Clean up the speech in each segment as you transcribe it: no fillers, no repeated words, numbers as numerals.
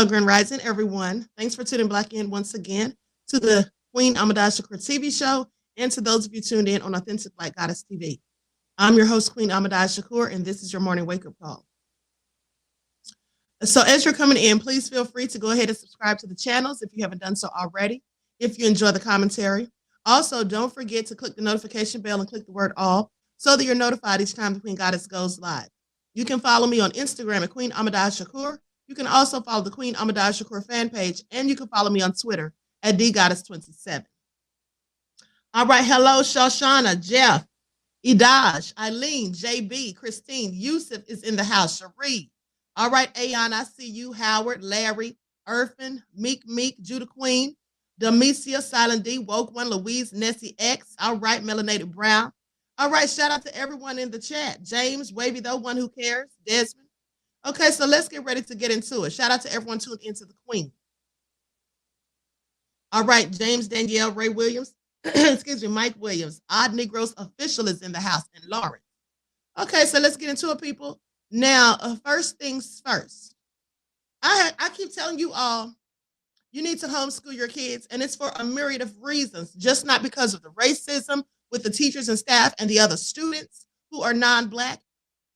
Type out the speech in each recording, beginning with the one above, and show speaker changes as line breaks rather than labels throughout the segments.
Well, Grand Rising, everyone. Thanks for tuning Blaque in once again to the QueenAShakur TV show, and to those of you tuned in on Authentic Black Goddess TV. I'm your host, QueenAShakur, and this is your morning wake-up call. So as you're coming in, please feel free to go ahead and subscribe to the channels if you haven't done so already, if you enjoy the commentary. Also, don't forget to click the notification bell and click the word all so that you're notified each time the Queen Goddess goes live. You can follow me on Instagram at QueenAShakur. You can also follow the QueenAShakur fan page, and you can follow me on Twitter at DGoddess27. All right, hello, Shoshana, Jeff, Idaj, Eileen, JB, Christine, Yusuf is in the house, Cherie. All right, Ayon, I see you, Howard, Larry, Irfin, Meek, Judah Queen, Demecia, Silent D, Woke One, Louise, Nessie X. All right, Melanated Brown. All right, shout out to everyone in the chat. James, Wavy, though, one who cares, Desmond. Okay, so let's get ready to get into it. Shout out to everyone tuned into the Queen. All right, James, Danielle, Ray Williams, excuse me, Mike Williams, Odd Negroes Official is in the house, and Lauren. Okay, so let's get into it, people. Now, first things first. I keep telling you all, you need to homeschool your kids, and it's for a myriad of reasons, just not because of the racism with the teachers and staff and the other students who are non-Black,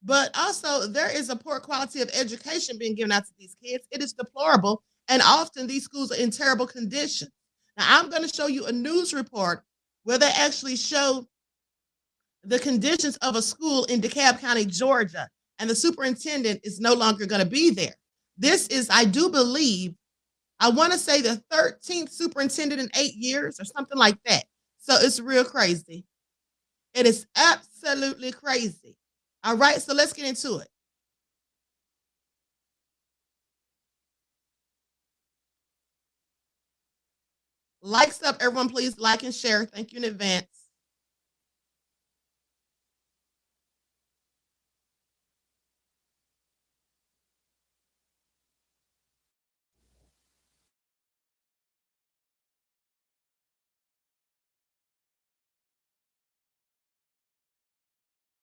but also there is a poor quality of education being given out to these kids. It is deplorable, and often these schools are in terrible condition. Now, I'm going to show you a news report where they actually show the conditions of a school in DeKalb County, Georgia, and the superintendent is no longer going to be there. This is, I do believe, I want to say the 13th superintendent in 8 years or something like that. So it's real crazy. It is absolutely crazy. All right, so let's get into it. Likes up, everyone, please like and share. Thank you in advance.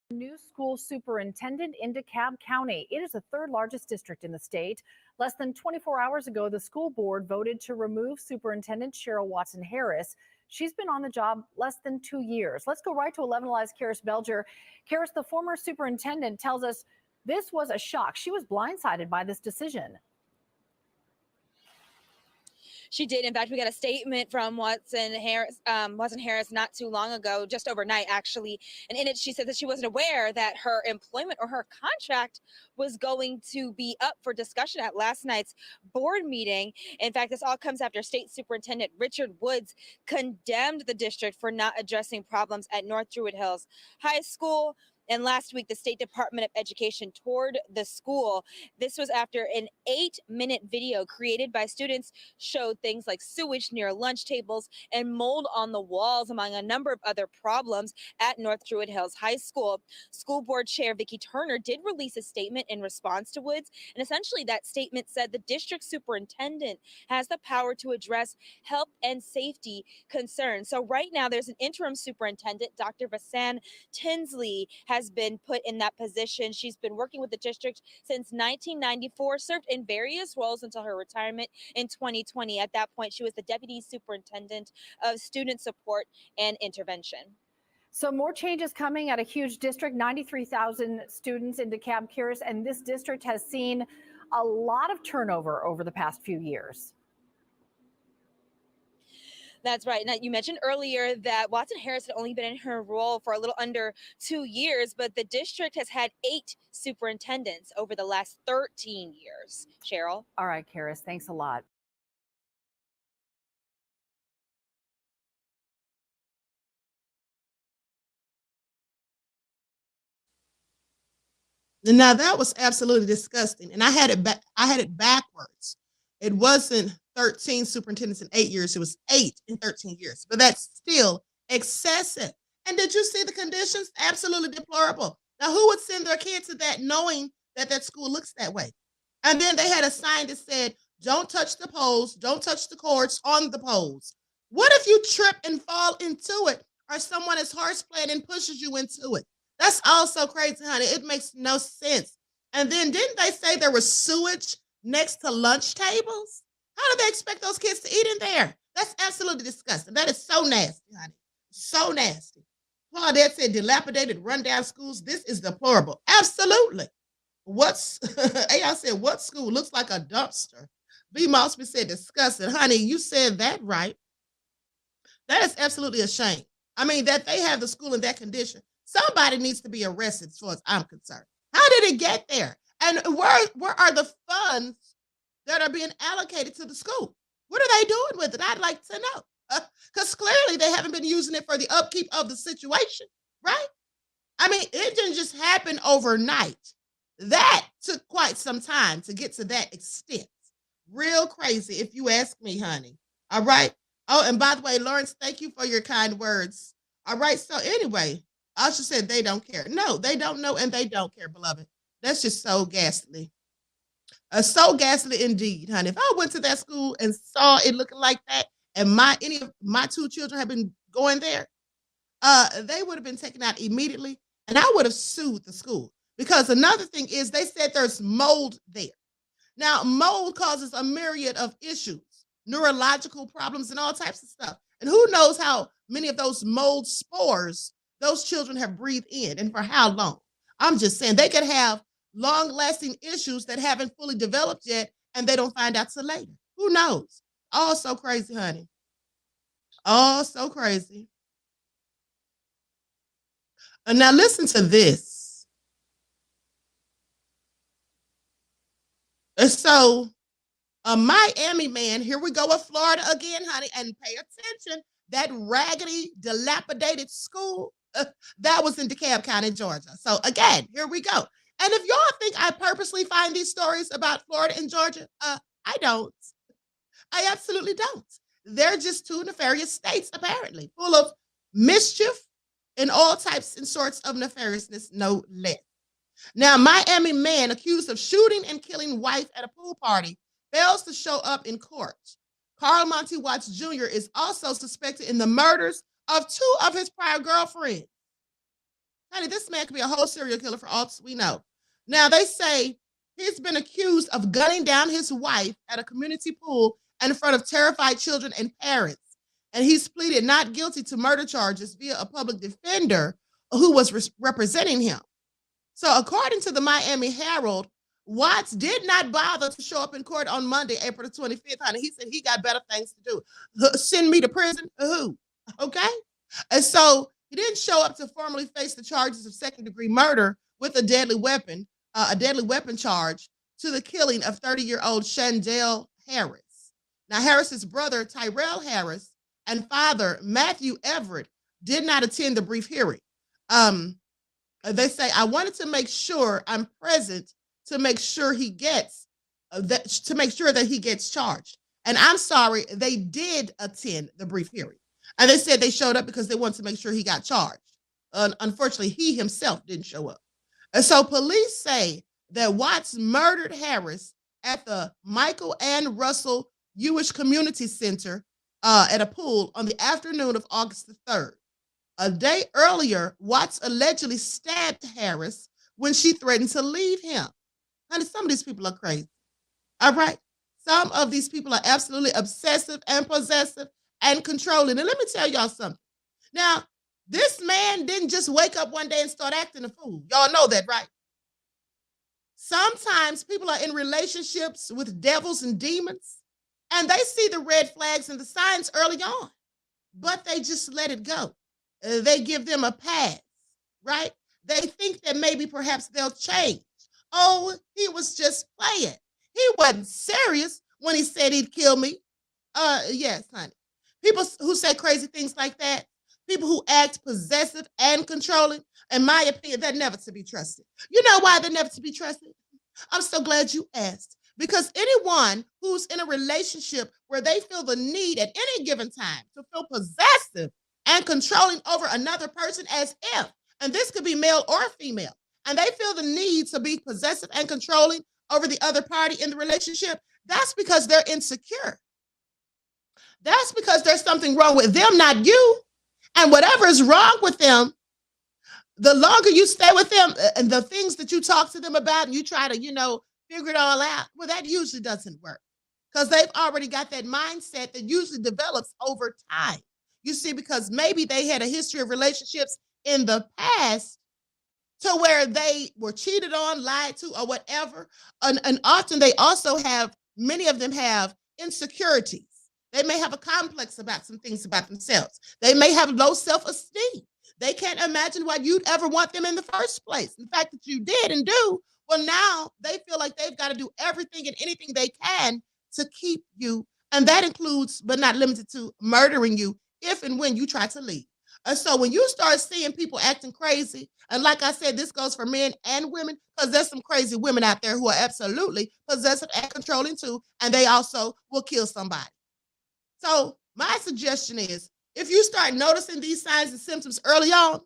New school superintendent in DeKalb County. It is the third largest district in the state. Less than 24 hours ago, the school board voted to remove Superintendent Cheryl Watson Harris. She's been on the job less than 2 years. Let's go right to 11 Alive's Karis Belger. Karis, the former superintendent, tells us this was a shock. She was blindsided by this decision.
She did. In fact, we got a statement from Watson Harris not too long ago, just overnight, actually. And in it, she said that she wasn't aware that her employment or her contract was going to be up for discussion at last night's board meeting. In fact, this all comes after State Superintendent Richard Woods condemned the district for not addressing problems at North Druid Hills High School. And last week, the State Department of Education toured the school. This was after an 8-minute video created by students showed things like sewage near lunch tables and mold on the walls, among a number of other problems at North Druid Hills High School. School Board Chair Vicki Turner did release a statement in response to Woods. And essentially, that statement said the district superintendent has the power to address health and safety concerns. So right now, there's an interim superintendent, Dr. Vasan Tinsley, has been put in that position. She's been working with the district since 1994, served in various roles until her retirement in 2020. At that point, she was the deputy superintendent of student support and intervention.
So more changes coming at a huge district, 93,000 students in DeKalb, Karis, and this district has seen a lot of turnover over the past few years.
That's right. Now, you mentioned earlier that Watson Harris had only been in her role for a little under 2 years, but the district has had 8 superintendents over the last 13 years. Cheryl?
All right, Karis, thanks a lot.
Now that was absolutely disgusting, and I had it backwards. It wasn't 13 superintendents in 8 years; it was 8 in 13 years. But that's still excessive. And did you see the conditions? Absolutely deplorable. Now, who would send their kid to that knowing that that school looks that way? And then they had a sign that said, "Don't touch the poles, don't touch the cords on the poles." What if you trip and fall into it, or someone is horse playing and pushes you into it? That's also crazy, honey. It makes no sense. And then didn't they say there was sewage next to lunch tables? How do they expect those kids to eat in there? That's absolutely disgusting. That is so nasty, honey. So nasty. Claudette said, dilapidated, rundown schools. This is deplorable. Absolutely. AI said, what school looks like a dumpster? B. Mossby said, disgusting. Honey, you said that right. That is absolutely a shame. I mean, that they have the school in that condition. Somebody needs to be arrested as far as I'm concerned. How did it get there? And where are the funds that are being allocated to the school? What are they doing with it? I'd like to know. Because clearly they haven't been using it for the upkeep of the situation, right? I mean, it didn't just happen overnight. That took quite some time to get to that extent. Real crazy, if you ask me, honey. All right. Oh, and by the way, Lawrence, thank you for your kind words. All right. So anyway, Asha said they don't care. No, they don't know and they don't care, beloved. That's just so ghastly. So ghastly indeed, honey. If I went to that school and saw it looking like that, and any of my two children have been going there, they would have been taken out immediately, and I would have sued the school. Because another thing is, they said there's mold there. Now, mold causes a myriad of issues, neurological problems, and all types of stuff. And who knows how many of those mold spores those children have breathed in and for how long. I'm just saying they could have long-lasting issues that haven't fully developed yet, and they don't find out till later. Who knows? All so crazy, honey. All so crazy. And now listen to this. And so a Miami man, here we go with Florida again, honey, and pay attention. That raggedy, dilapidated school, that was in DeKalb County, Georgia. So again, here we go. And if y'all think I purposely find these stories about Florida and Georgia, I don't. I absolutely don't. They're just two nefarious states, apparently, full of mischief and all types and sorts of nefariousness, no less. Now, Miami man accused of shooting and killing wife at a pool party fails to show up in court. Carl Monty Watts Jr. is also suspected in the murders of two of his prior girlfriends. Honey, this man could be a whole serial killer for all we know. Now, they say he's been accused of gunning down his wife at a community pool in front of terrified children and parents. And he's pleaded not guilty to murder charges via a public defender who was representing him. So according to the Miami Herald, Watts did not bother to show up in court on Monday, April the 25th, honey. He said he got better things to do. Send me to prison? Who? Okay? And so he didn't show up to formally face the charges of second-degree murder with a deadly weapon charge to the killing of 30-year-old Chandel Harris. Now, Harris's brother, Tyrell Harris, and father, Matthew Everett, did not attend the brief hearing. They say, I wanted to make sure I'm present to make sure he gets that he gets charged. And I'm sorry, they did attend the brief hearing. And they said they showed up because they wanted to make sure he got charged. Unfortunately, he himself didn't show up. And so police say that Watts murdered Harris at the Michael Ann Russell Jewish Community Center at a pool on the afternoon of August the 3rd. A day earlier, Watts allegedly stabbed Harris when she threatened to leave him. Honey, some of these people are crazy. All right? Some of these people are absolutely obsessive and possessive and controlling. And let me tell y'all something. Now, this man didn't just wake up one day and start acting a fool. Y'all know that, right? Sometimes people are in relationships with devils and demons, and they see the red flags and the signs early on, but they just let it go. They give them a pass, right? They think that maybe perhaps they'll change. Oh, he was just playing. He wasn't serious when he said he'd kill me. Yes, honey. People who say crazy things like that, people who act possessive and controlling, in my opinion, they're never to be trusted. You know why they're never to be trusted? I'm so glad you asked. Because anyone who's in a relationship where they feel the need at any given time to feel possessive and controlling over another person as if, and this could be male or female, and they feel the need to be possessive and controlling over the other party in the relationship, that's because they're insecure. That's because there's something wrong with them, not you. And whatever is wrong with them, the longer you stay with them and the things that you talk to them about and you try to, figure it all out. Well, that usually doesn't work because they've already got that mindset that usually develops over time. You see, because maybe they had a history of relationships in the past to where they were cheated on, lied to, or whatever. And often they also have, many of them have insecurities. They may have a complex about some things about themselves. They may have low self-esteem. They can't imagine why you'd ever want them in the first place. The fact that you did and do, well, now they feel like they've got to do everything and anything they can to keep you. And that includes, but not limited to, murdering you if and when you try to leave. And so when you start seeing people acting crazy, and like I said, this goes for men and women, because there's some crazy women out there who are absolutely possessive and controlling too, and they also will kill somebody. So my suggestion is, if you start noticing these signs and symptoms early on,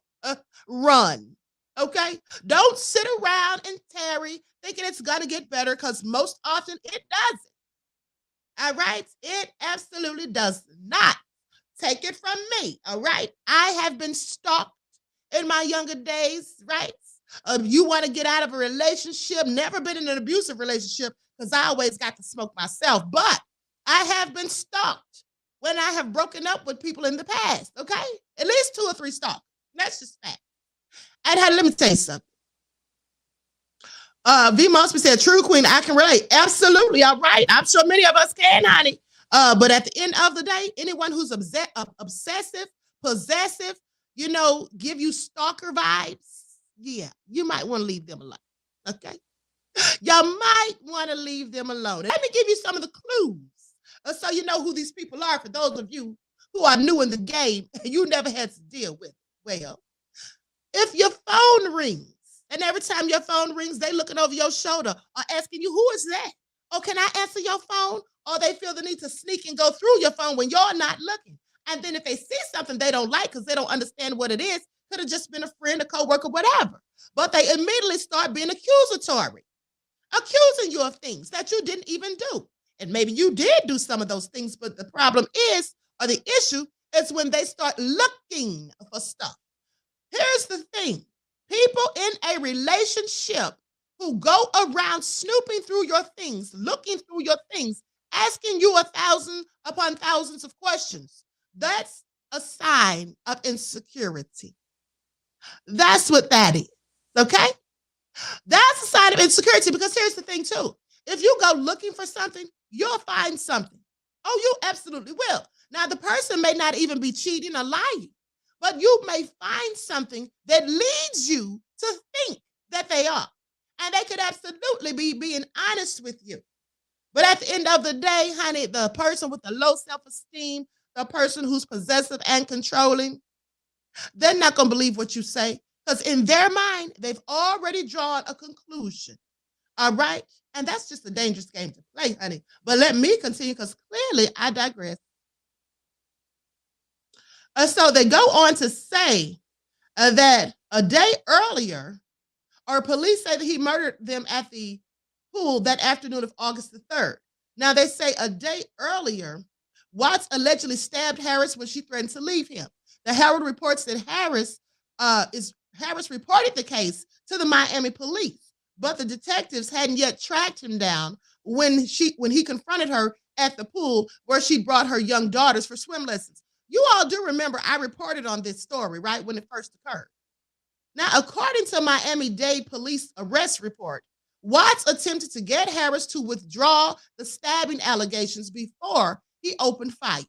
run, okay? Don't sit around and tarry thinking it's gonna get better, because most often it doesn't. All right? It absolutely does not. Take it from me, all right? I have been stalked in my younger days, right? You want to get out of a relationship, never been in an abusive relationship, because I always got to smoke myself, but I have been stalked when I have broken up with people in the past, okay? At least 2 or 3 stalks. That's just fact. And let me tell you something. V. Mosby said, true queen, I can relate. Absolutely, all right. I'm sure many of us can, honey. But at the end of the day, anyone who's obsessive, possessive, give you stalker vibes, yeah, you might want to leave them alone, okay? You might want to leave them alone. Let me give you some of the clues so you know who these people are, for those of you who are new in the game and you never had to deal with it. Well, if your phone rings, and every time your phone rings, they looking over your shoulder or asking you, who is that? Or can I answer your phone? Or they feel the need to sneak and go through your phone when you're not looking. And then if they see something they don't like because they don't understand what it is, could have just been a friend, a coworker, whatever. But they immediately start being accusatory, accusing you of things that you didn't even do. And maybe you did do some of those things, but the problem is, or the issue is when they start looking for stuff. Here's the thing. People in a relationship who go around snooping through your things, looking through your things, asking you 1,000 upon thousands of questions, that's a sign of insecurity. That's what that is, okay? That's a sign of insecurity, because here's the thing too. If you go looking for something, you'll find something. Oh, you absolutely will. Now, the person may not even be cheating or lying, but you may find something that leads you to think that they are. And they could absolutely be being honest with you. But at the end of the day, honey, the person with the low self-esteem, the person who's possessive and controlling, they're not going to believe what you say, because in their mind, they've already drawn a conclusion. All right? And that's just a dangerous game to play, honey. But let me continue, because clearly I digress. So they go on to say that a day earlier, or police say that he murdered them at the pool that afternoon of August the 3rd. Now, they say a day earlier, Watts allegedly stabbed Harris when she threatened to leave him. The Herald reports that Harris reported the case to the Miami police, but the detectives hadn't yet tracked him down when he confronted her at the pool where she brought her young daughters for swim lessons. You all do remember I reported on this story, right, when it first occurred. Now, according to Miami-Dade police arrest report, Watts attempted to get Harris to withdraw the stabbing allegations before he opened fire.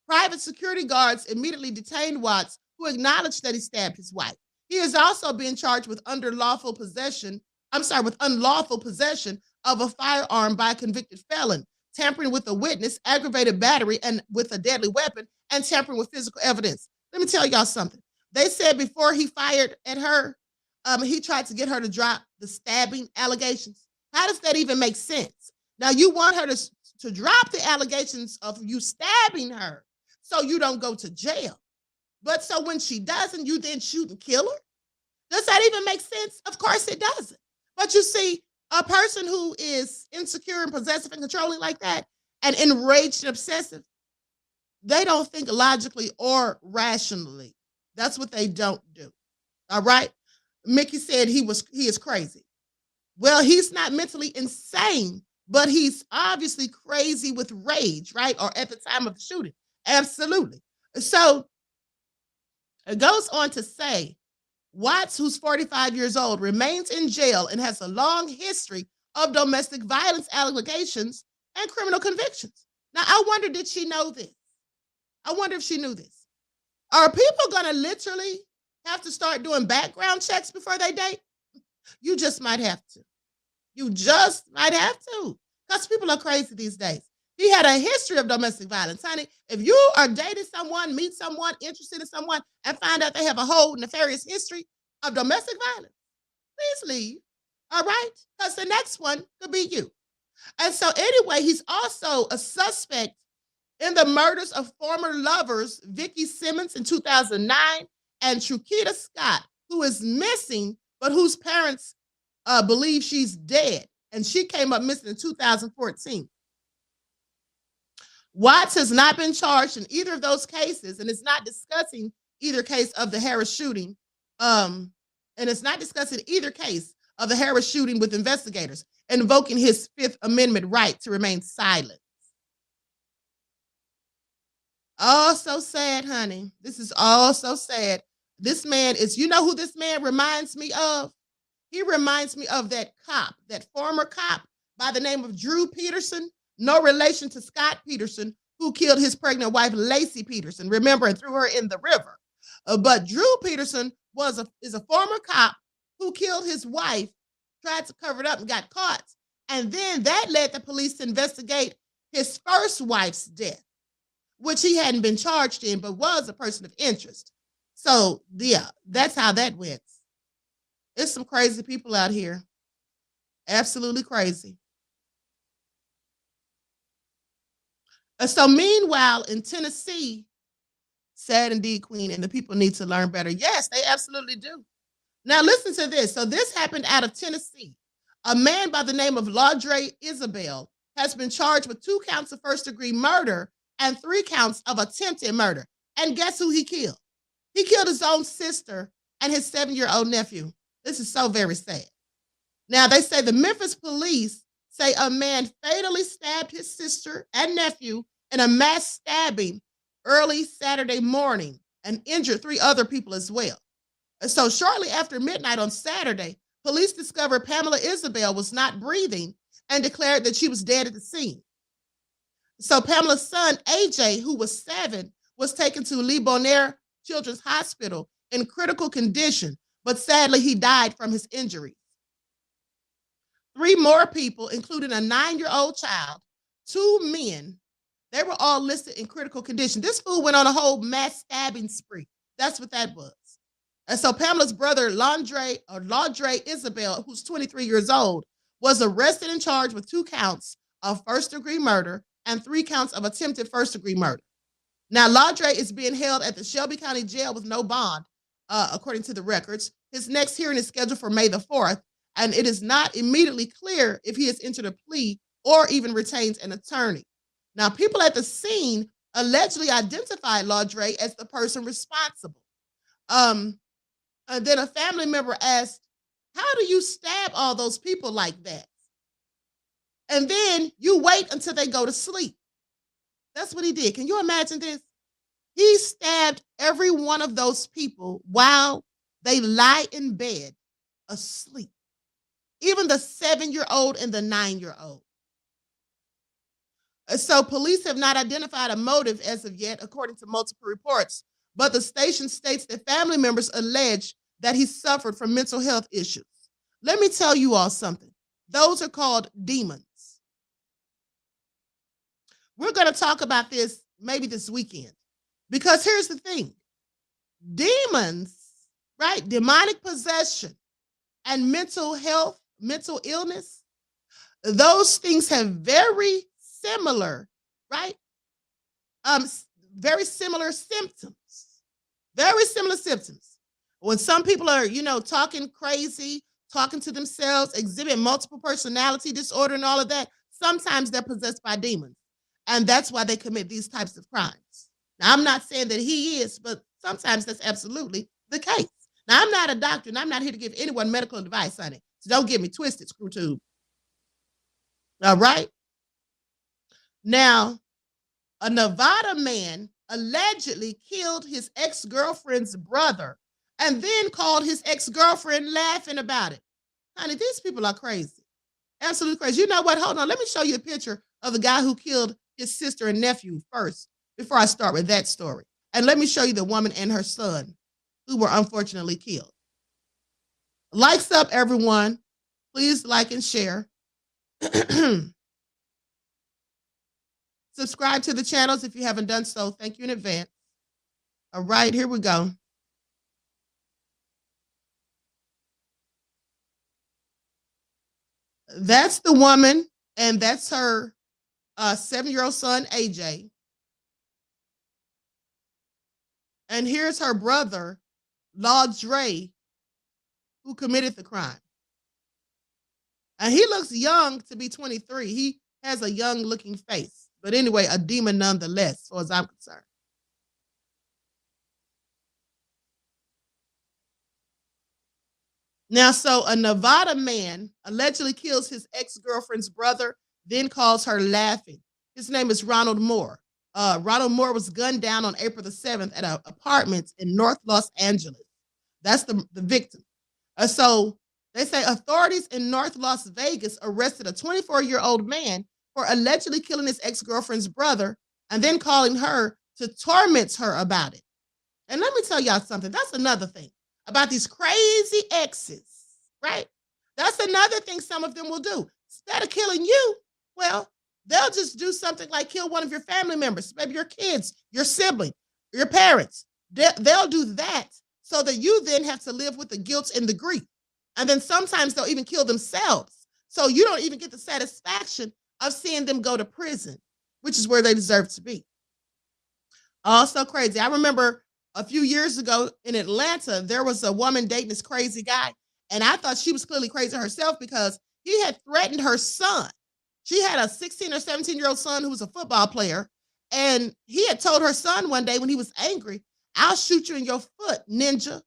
Private security guards immediately detained Watts, who acknowledged that he stabbed his wife. He is also being charged with unlawful possession of a firearm by a convicted felon, tampering with a witness, aggravated battery and with a deadly weapon, and tampering with physical evidence. Let me tell y'all something. They said before he fired at her, he tried to get her to drop the stabbing allegations. How does that even make sense? Now, you want her to drop the allegations of you stabbing her so you don't go to jail. But so when she doesn't, you then shoot and kill her? Does that even make sense? Of course it doesn't. But you see, a person who is insecure and possessive and controlling like that, and enraged and obsessive, they don't think logically or rationally. That's what they don't do. All right? Mickey said he is crazy. Well, he's not mentally insane, but he's obviously crazy with rage, right? Or at the time of the shooting. Absolutely. So it goes on to say, Watts, who's 45 years old, remains in jail and has a long history of domestic violence allegations and criminal convictions. Now, I wonder, did she know this? I wonder if she knew this. Are people going to literally have to start doing background checks before they date? You just might have to. You just might have to, because people are crazy these days. He had a history of domestic violence, honey. If you are dating someone, meet someone, interested in someone, and find out they have a whole nefarious history of domestic violence, please leave, all right? Because the next one could be you. And so anyway, he's also a suspect in the murders of former lovers Vicki Simmons in 2009 and Trukita Scott, who is missing, but whose parents believe she's dead. And she came up missing in 2014. Watts has not been charged in either of those cases and is not discussing either case of the Harris shooting. And it's not discussing either case of the Harris shooting with investigators, invoking his Fifth Amendment right to remain silent. Oh, so sad, honey. This is all so sad. This man is, you know who this man reminds me of? He reminds me of that cop, that former cop by the name of Drew Peterson, no relation to Scott Peterson, who killed his pregnant wife, Lacey Peterson, remember, and threw her in the river. But Drew Peterson is a former cop who killed his wife, tried to cover it up and got caught. And then that led the police to investigate his first wife's death, which he hadn't been charged in, but was a person of interest. So, yeah, that's how that went. There's some crazy people out here. Absolutely crazy. So meanwhile, in Tennessee, sad indeed, Queen, and the people need to learn better. Yes, they absolutely do. Now listen to this. So this happened out of Tennessee. A man by the name of Laundre Isabel has been charged with 2 counts of first-degree murder and 3 counts of attempted murder. And guess who he killed? He killed his own sister and his 7-year-old nephew. This is so very sad. Now, they say the Memphis police say a man fatally stabbed his sister and nephew in a mass stabbing early Saturday morning and injured 3 other people as well. So shortly after midnight on Saturday, police discovered Pamela Isabel was not breathing and declared that she was dead at the scene. So Pamela's son, AJ, who was 7, was taken to Le Bonheur Children's Hospital in critical condition, but sadly he died from his injuries. 3 more people, including a 9-year-old child, 2 men, they were all listed in critical condition. This fool went on a whole mass stabbing spree. That's what that was. And so Pamela's brother, Laundre Isabel, who's 23 years old, was arrested and charged with 2 counts of first-degree murder and 3 counts of attempted first-degree murder. Now, Laundre is being held at the Shelby County Jail with no bond, according to the records. His next hearing is scheduled for May the 4th, and it is not immediately clear if he has entered a plea or even retains an attorney. Now, people at the scene allegedly identified Laundre as the person responsible. And then a family member asked, how do you stab all those people like that? And then you wait until they go to sleep. That's what he did. Can you imagine this? He stabbed every one of those people while they lie in bed asleep. Even the 7-year-old and the 9-year-old. So police have not identified a motive as of yet, according to multiple reports. But the station states that family members allege that he suffered from mental health issues. Let me tell you all something. Those are called demons. We're going to talk about this maybe this weekend, because here's the thing. Demons, right? Demonic possession and mental health, mental illness, those things have very similar, right? Very similar symptoms. Very similar symptoms. When some people are, talking crazy, talking to themselves, exhibit multiple personality disorder and all of that, sometimes they're possessed by demons. And that's why they commit these types of crimes. Now, I'm not saying that he is, but sometimes that's absolutely the case. Now, I'm not a doctor, and I'm not here to give anyone medical advice, honey. So don't get me twisted, screw tube. All right. Now, a Nevada man allegedly killed his ex-girlfriend's brother and then called his ex-girlfriend laughing about it. Honey, these people are crazy. Absolutely crazy. You know what? Hold on. Let me show you a picture of the guy who killed his sister and nephew first before I start with that story. And let me show you the woman and her son who were unfortunately killed. Likes up, everyone. Please like and share. Subscribe to the channels if you haven't done so. Thank you in advance. All right, here we go. That's the woman, and that's her 7-year-old son, AJ. And here's her brother, Laudre, who committed the crime. And he looks young to be 23. He has a young-looking face. But anyway, a demon nonetheless, as far as I'm concerned. Now, so a Nevada man allegedly kills his ex-girlfriend's brother, then calls her laughing. His name is Ronald Moore. Ronald Moore was gunned down on April the 7th at an apartment in North Los Angeles. That's the victim. So they say authorities in North Las Vegas arrested a 24-year-old man for allegedly killing his ex-girlfriend's brother and then calling her to torment her about it. And let me tell y'all something. That's another thing about these crazy exes, right? That's another thing some of them will do. Instead of killing you, well, they'll just do something like kill one of your family members, maybe your kids, your sibling, your parents. They'll do that so that you then have to live with the guilt and the grief. And then sometimes they'll even kill themselves. So you don't even get the satisfaction of seeing them go to prison, which is where they deserve to be. Also crazy. I remember a few years ago in Atlanta, there was a woman dating this crazy guy. And I thought she was clearly crazy herself because he had threatened her son. She had a 16 or 17-year-old son who was a football player. And he had told her son one day when he was angry, I'll shoot you in your foot, ninja,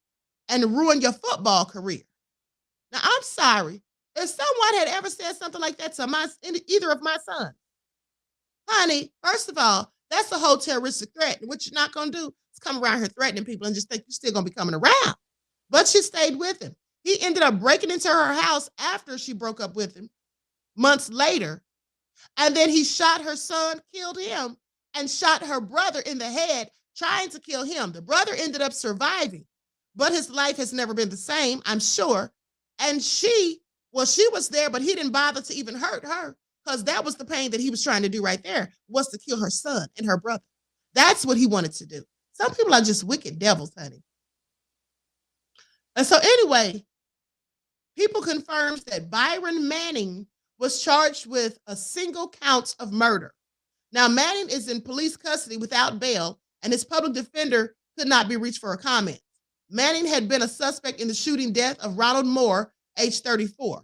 and ruin your football career. Now, I'm sorry. If someone had ever said something like that to either of my sons, honey, first of all, that's a whole terroristic threat. And what you're not going to do is come around here threatening people and just think you're still going to be coming around. But she stayed with him. He ended up breaking into her house after she broke up with him months later. And then he shot her son, killed him, and shot her brother in the head, trying to kill him. The brother ended up surviving, but his life has never been the same, I'm sure. And she was there, but he didn't bother to even hurt her because that was the pain that he was trying to do right there, was to kill her son and her brother. That's what he wanted to do. Some people are just wicked devils, honey. And so anyway, people confirms that Byron Manning was charged with a single count of murder. Now, Manning is in police custody without bail, and his public defender could not be reached for a comment. Manning had been a suspect in the shooting death of Ronald Moore, age 34.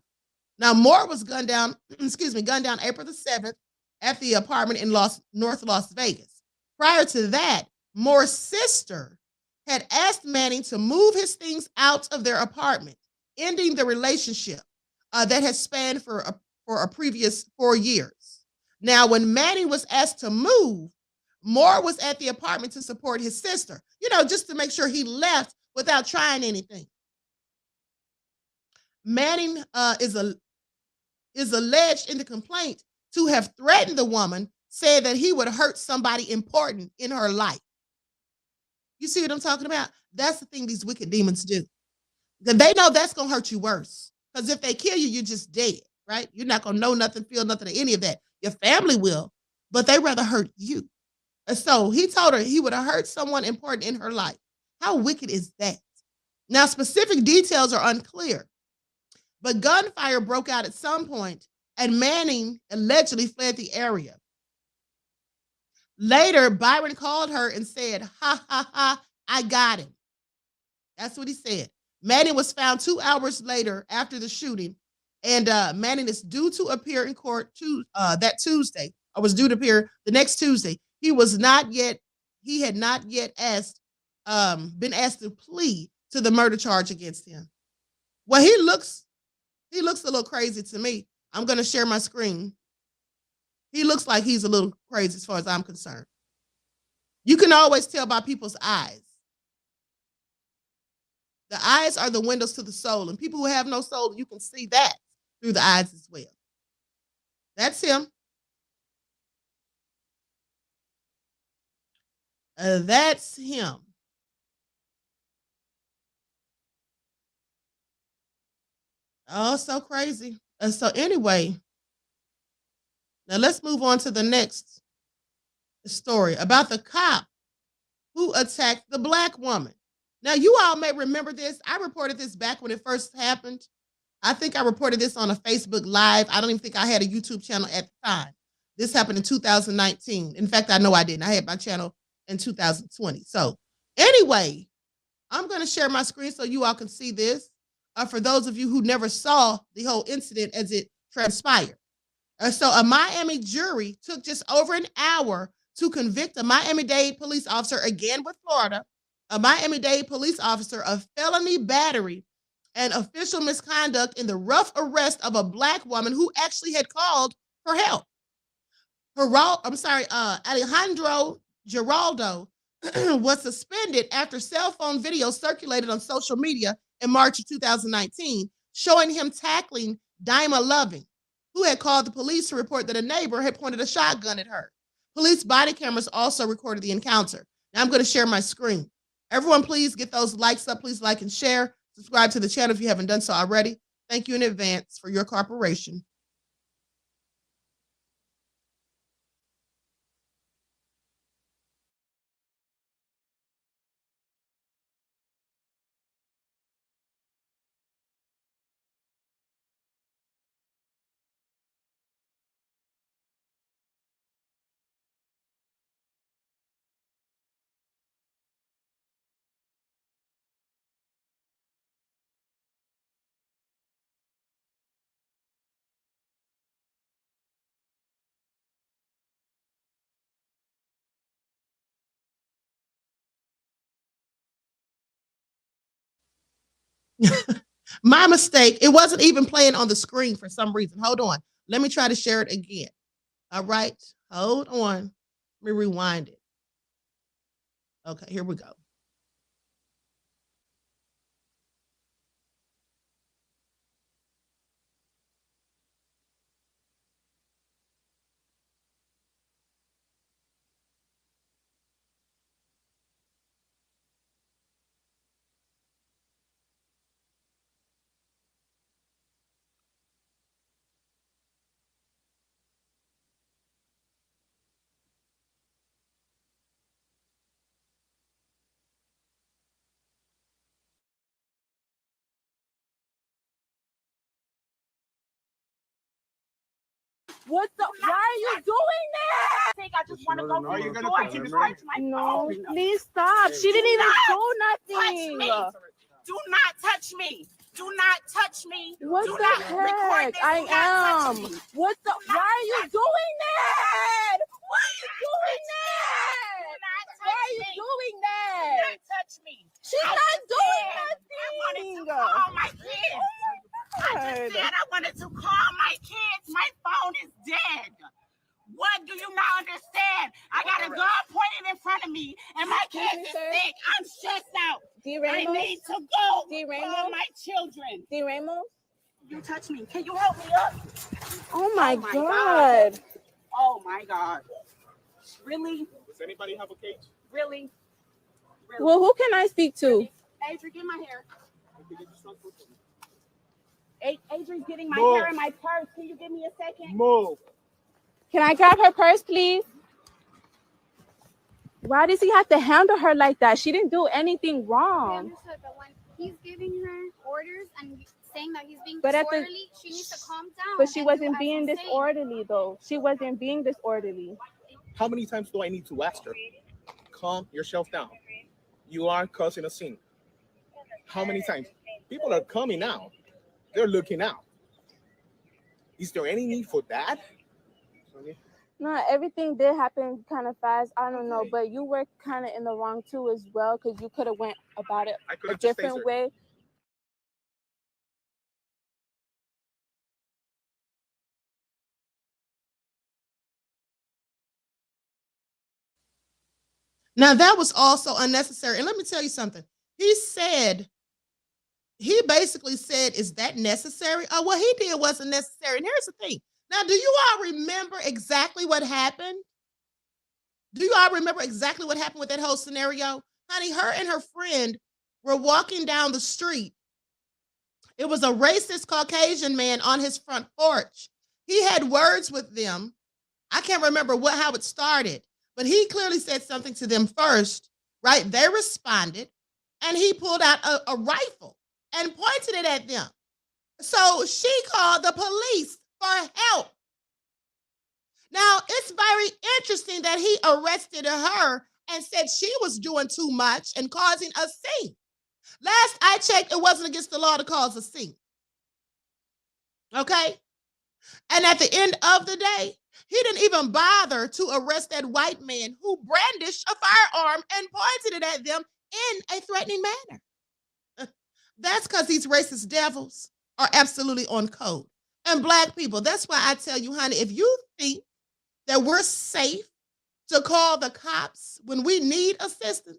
Now, Moore was gunned down April the 7th at the apartment in North Las Vegas. Prior to that, Moore's sister had asked Manning to move his things out of their apartment, ending the relationship that had spanned for a previous 4 years. Now, when Manning was asked to move, Moore was at the apartment to support his sister, just to make sure he left without trying anything. Manning is alleged in the complaint to have threatened the woman, saying that he would hurt somebody important in her life. You see what I'm talking about? That's the thing these wicked demons do. Because they know that's going to hurt you worse. Because if they kill you, you're just dead, right? You're not going to know nothing, feel nothing, or any of that. Your family will, but they rather hurt you. And so he told her he would have hurt someone important in her life. How wicked is that? Now, specific details are unclear, but gunfire broke out at some point, and Manning allegedly fled the area. Later, Byron called her and said, ha, ha, ha, I got him. That's what he said. Manning was found 2 hours later after the shooting, and Manning is due to appear in court that Tuesday, or was due to appear the next Tuesday. He had not yet been asked to plead to the murder charge against him. Well, he looks He looks a little crazy to me. I'm going to share my screen. He looks like he's a little crazy as far as I'm concerned. You can always tell by people's eyes. The eyes are the windows to the soul, and people who have no soul, you can see that through the eyes as well. That's him. That's him. Oh, so crazy. So anyway, now let's move on to the next story about the cop who attacked the Black woman. Now, you all may remember this. I reported this back when it first happened. I think I reported this on a Facebook Live. I don't even think I had a YouTube channel at the time. This happened in 2019. In fact, I know I didn't. I had my channel in 2020. So anyway, I'm going to share my screen so you all can see this. For those of you who never saw the whole incident as it transpired. So a Miami jury took just over an hour to convict a Miami-Dade police officer, again with Florida, a Miami-Dade police officer of felony battery and official misconduct in the rough arrest of a Black woman who actually had called for help. Alejandro Giraldo was suspended after cell phone video circulated on social media in March of 2019, showing him tackling Daima Loving, who had called the police to report that a neighbor had pointed a shotgun at her. Police body cameras also recorded the encounter. Now I'm going to share my screen. Everyone, please get those likes up. Please like and share. Subscribe to the channel if you haven't done so already. Thank you in advance for your cooperation. My mistake. It wasn't even playing on the screen for some reason. Hold on. Let me try to share it again. All right. Hold on. Let me rewind it. Okay, here we go.
What the? Why are you doing that? I think I just want to go to the store to charge my phone. No, please stop. She didn't even do nothing. Do not touch me. Do not touch me. What the heck? I am. What the? Why are you doing that? Why are you doing that? Why are you doing that? Do not touch me. She's not doing nothing. I wanted to call my kids. I just said I wanted to call my kids. My phone is dead. What do you not understand? I got a gun pointing in front of me, and my kids is sick. I'm stressed out. I need to go call my children. D. Ramos? You touch me. Can you help me up? Oh my God. Oh my God. Really?
Does anybody have a case?
Really? Well, who can I speak to? Adrian, get my hair. Adrian's getting my hair in my purse. Can you give me a second?
Move.
Can I grab her purse, please? Why does he have to handle her like that? She didn't do anything wrong.
Understood, but when he's giving her orders and saying that he's being disorderly, she needs to calm down.
But she wasn't being disorderly, though. She wasn't being disorderly.
How many times do I need to ask her? Calm yourself down. You are causing a scene. How many times? People are coming out. They're looking out. Is there any need for that?
No, everything did happen kind of fast. I don't know, but you were kind of in the wrong too as well, because you could have went about it a different way.
Now, that was also unnecessary. And let me tell you something. He basically said, is that necessary? Oh, what he did wasn't necessary. And here's the thing. Now, do you all remember exactly what happened? Do you all remember exactly what happened with that whole scenario? Honey, her and her friend were walking down the street. It was a racist Caucasian man on his front porch. He had words with them. I can't remember how it started, but he clearly said something to them first, right? They responded, and he pulled out a rifle and pointed it at them. So she called the police for help. Now, it's very interesting that he arrested her and said she was doing too much and causing a scene. Last I checked, it wasn't against the law to cause a scene. Okay? And at the end of the day, he didn't even bother to arrest that white man who brandished a firearm and pointed it at them in a threatening manner. That's because these racist devils are absolutely on code. And Black people, that's why I tell you, honey, if you think that we're safe to call the cops when we need assistance,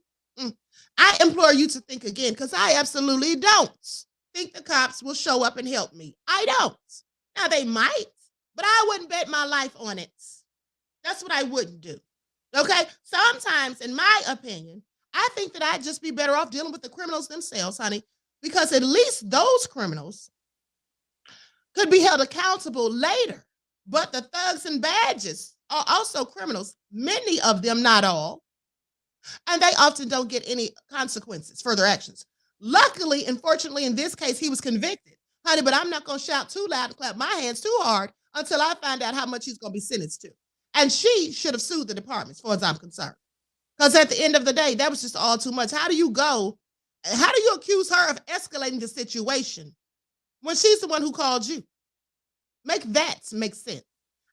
I implore you to think again, because I absolutely don't think the cops will show up and help me. I don't. Now, they might, but I wouldn't bet my life on it. That's what I wouldn't do. Okay? Sometimes, in my opinion, I think that I'd just be better off dealing with the criminals themselves, honey, because at least those criminals could be held accountable later. But the thugs and badges are also criminals, many of them, not all, and they often don't get any consequences for their actions. Luckily, unfortunately, in this case, he was convicted, honey, but I'm not going to shout too loud and clap my hands too hard until I find out how much he's going to be sentenced to. And she should have sued the department, as far as I'm concerned, because at the end of the day, that was just all too much. How do you accuse her of escalating the situation when she's the one who called you? Make sense.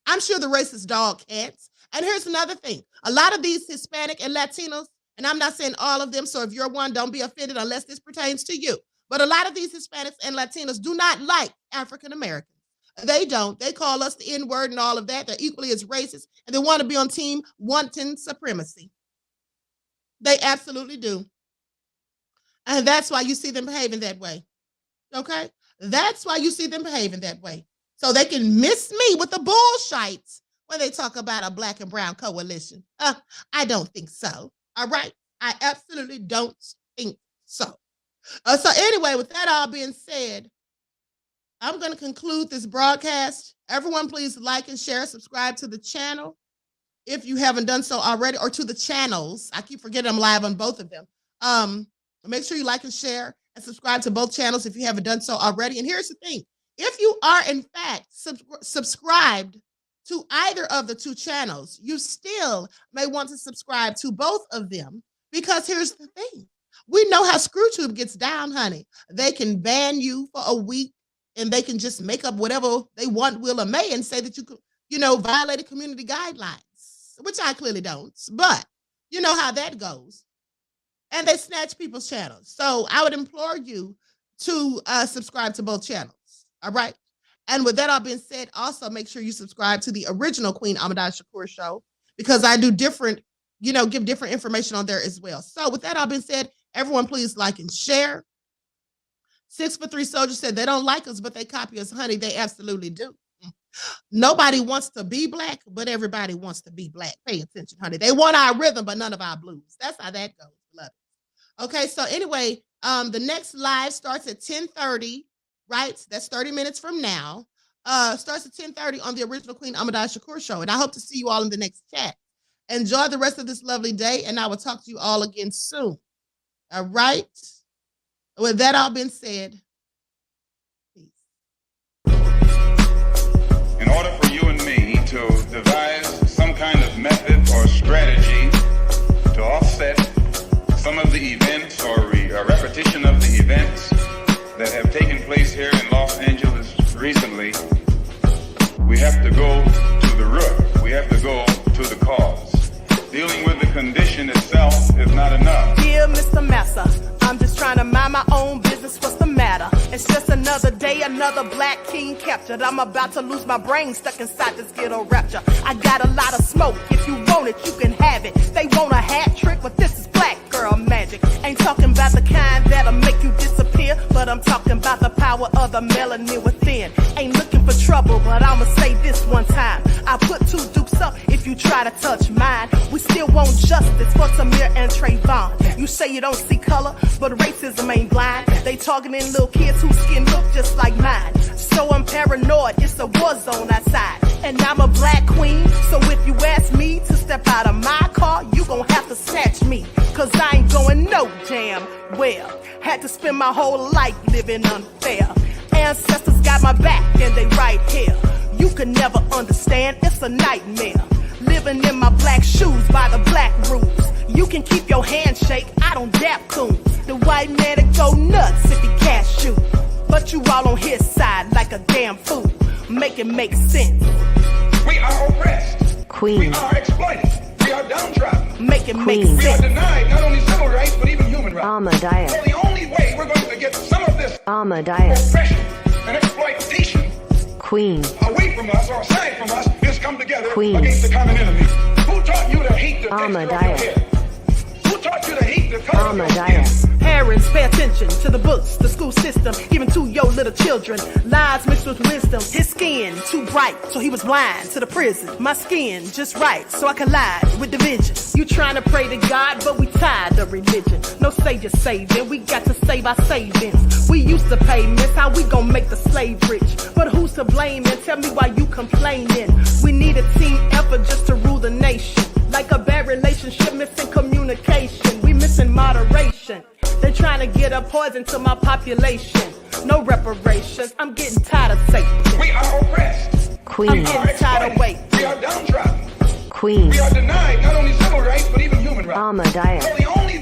I'm sure the racist dog can't. And here's another thing. A lot of these Hispanic and Latinos, and I'm not saying all of them, so if you're one, don't be offended unless this pertains to you. But a lot of these Hispanics and Latinos do not like African Americans. They don't. They call us the N-word and all of that. They're equally as racist, and they want to be on team wanton supremacy. They absolutely do. And that's why you see them behaving that way. Okay? That's why you see them behaving that way. So they can miss me with the bullshit when they talk about a Black and brown coalition. I don't think so. All right? I absolutely don't think so. So anyway, with that all being said, I'm going to conclude this broadcast. Everyone, please like and share, subscribe to the channel if you haven't done so already, or to the channels. I keep forgetting I'm live on both of them. Make sure you like and share and subscribe to both channels if you haven't done so already. And here's the thing. If you are, in fact, subscribed to either of the two channels, you still may want to subscribe to both of them, because here's the thing. We know how ScrewTube gets down, honey. They can ban you for a week, and they can just make up whatever they want, will, or may, and say that you violated community guidelines, which I clearly don't. But you know how that goes. And they snatch people's channels. So I would implore you to subscribe to both channels. All right. And with that all being said, also make sure you subscribe to the original QueenAShakur show, because I do different, give different information on there as well. So with that all being said, everyone, please like and share. 6'3" Soldier said they don't like us, but they copy us. Honey, they absolutely do. Nobody wants to be Black, but everybody wants to be Black. Pay attention, honey. They want our rhythm, but none of our blues. That's how that goes. Love it. Okay, so anyway, the next live starts at 10:30. Right? That's 30 minutes from now. Starts at 10:30 on the original QueenAShakur show. And I hope to see you all in the next chat. Enjoy the rest of this lovely day, and I will talk to you all again soon. All right? With that all being said, peace.
In order for you and me to devise some kind of method or strategy to offset some of the events or a repetition of the events that have taken place here in Los Angeles recently, we have to go to the root. We have to go to the cause. Dealing with the condition itself is not enough.
Dear Mr. Massa, I'm just trying to mind my own business. What's the matter? It's just another day, another Black king captured. I'm about to lose my brain, stuck inside this ghetto rapture. I got a lot of smoke. If you want it, you can have it. They want a hat trick, but this is black girl magic. Ain't talking about the kind that'll make you disappear, but I'm talking about the power of the melanin within. Ain't looking for trouble, but I'ma say this one time. I put 2 dukes up if you try to touch mine. We still want justice for Samir and Trayvon. You say you don't see color, but racism ain't blind. They targeting little kids whose skin look just like mine. So I'm paranoid, it's a war zone outside. And I'm a black queen, so if you ask me to step out of my car, you gon' have to snatch me. Cause I ain't going no damn well. Had to spend my whole life living unfair. Ancestors got my back and they right here. You can never understand, it's a nightmare. Living in my black shoes by the black rules. You can keep your handshake, I don't dap coons. The white man will go nuts if he cash you. But you all on his side like a damn fool. Make it make sense.
We are oppressed.
Queen.
We are exploited. We are downtrodden.
Make it make
Queen.
We are
sense.
denied not only civil rights, but even human rights.
Ahmadiyah.
So the only way we're going to get some of this
Ahmadiyah.
oppression and exploitation
Queen.
away from us or aside from us is come together
Queen.
against the common enemy. Who taught you to hate the texture of your
Ahmadiyah.
hair? Who taught you to hate the color of your skin?
Ahmadiyah.
Parents, pay attention to the books, the school system, even to your little children. Lies mixed with wisdom. His skin too bright, so he was blind to the prison. My skin just right, so I collide with division. You trying to pray to God, but we tired of religion. No savior saving, we got to save our savings. We used to pay miss, how we gon' make the slave rich? But who's to blame, and tell me why you complaining? We need a team effort just to rule the nation. Like a bad relationship, missing communication. We missing moderation. They're trying to get a poison to my population. No reparations. I'm getting tired of Satan.
We are oppressed.
Queen.
I'm getting tired of waiting.
We are downtrodden.
Queen.
We are denied not only civil rights, but even human rights.
Ahmadiyah.
So the